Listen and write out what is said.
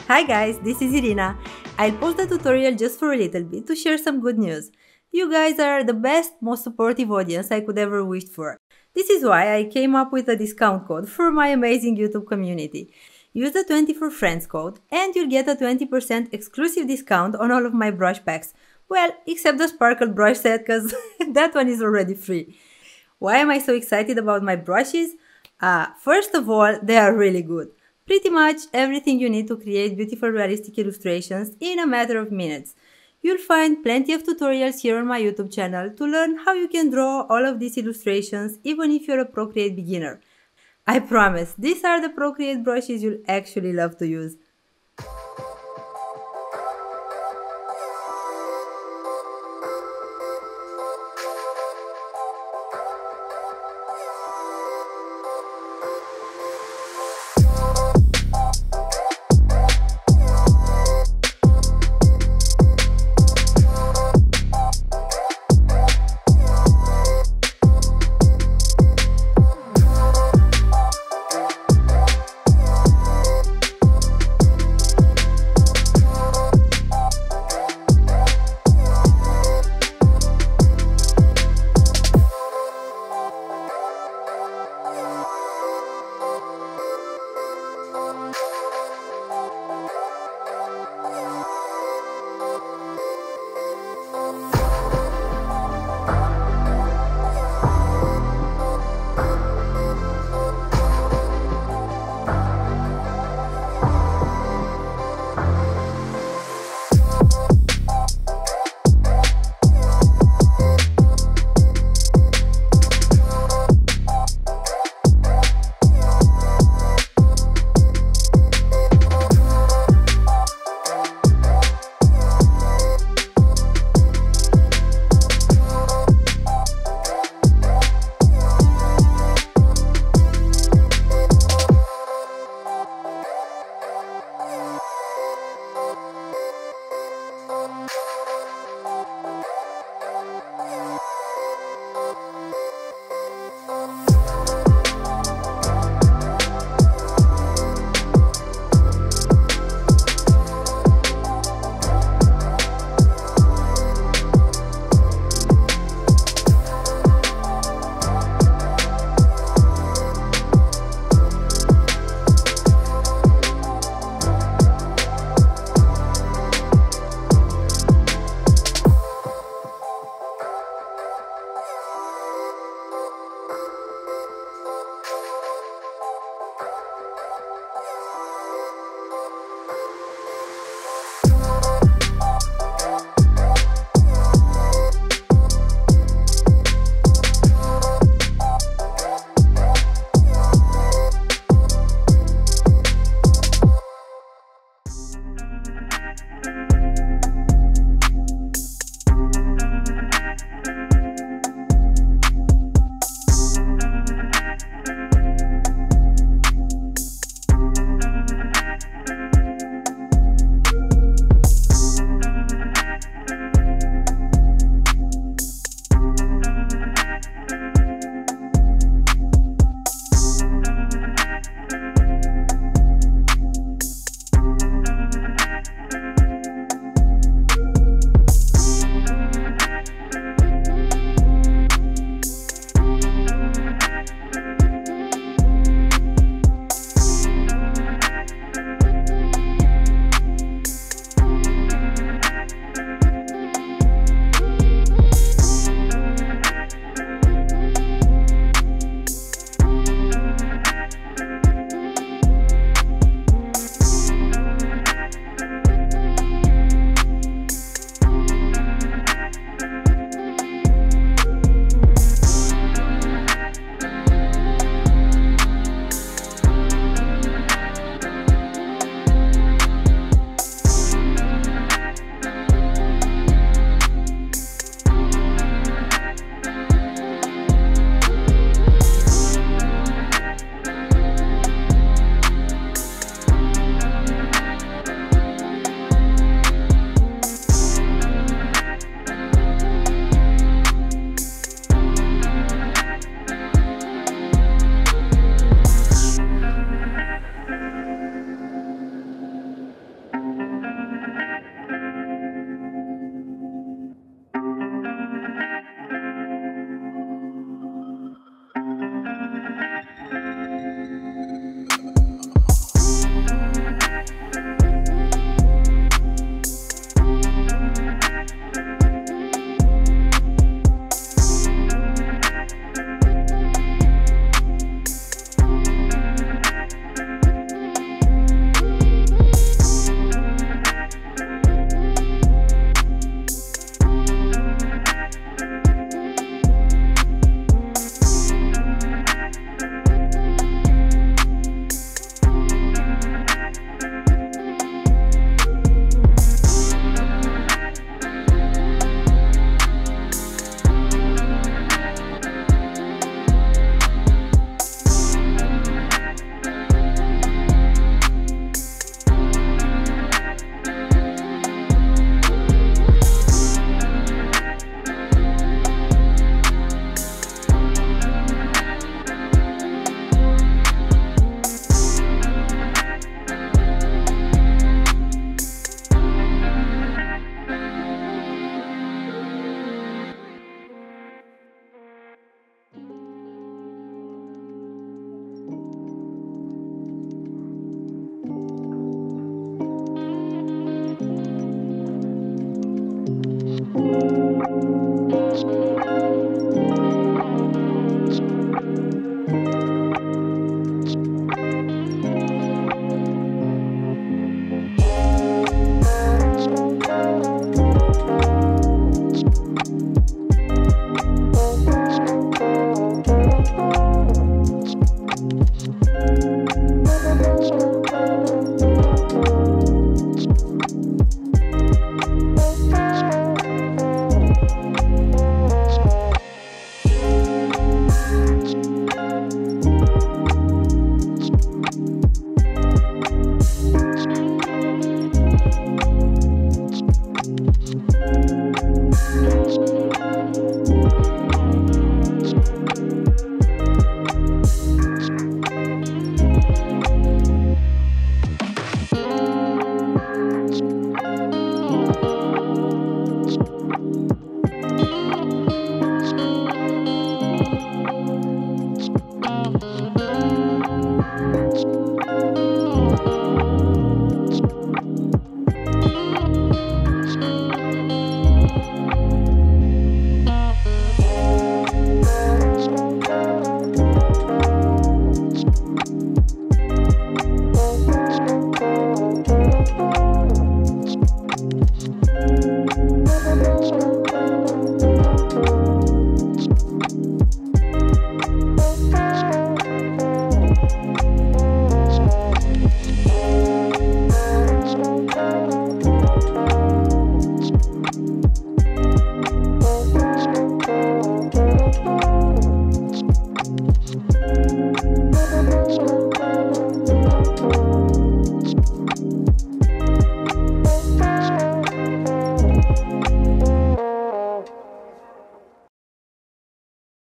Hi guys, this is Irina. I'll post the tutorial just for a little bit to share some good news. You guys are the best, most supportive audience I could ever wish for. This is why I came up with a discount code for my amazing YouTube community. Use the 24 friends code and you'll get a 20% exclusive discount on all of my brush packs. Well, except the sparkle brush set, cause that one is already free. Why am I so excited about my brushes? First of all, they are really good. Pretty much everything you need to create beautiful realistic illustrations in a matter of minutes. You'll find plenty of tutorials here on my YouTube channel to learn how you can draw all of these illustrations even if you're a Procreate beginner. I promise, these are the Procreate brushes you'll actually love to use.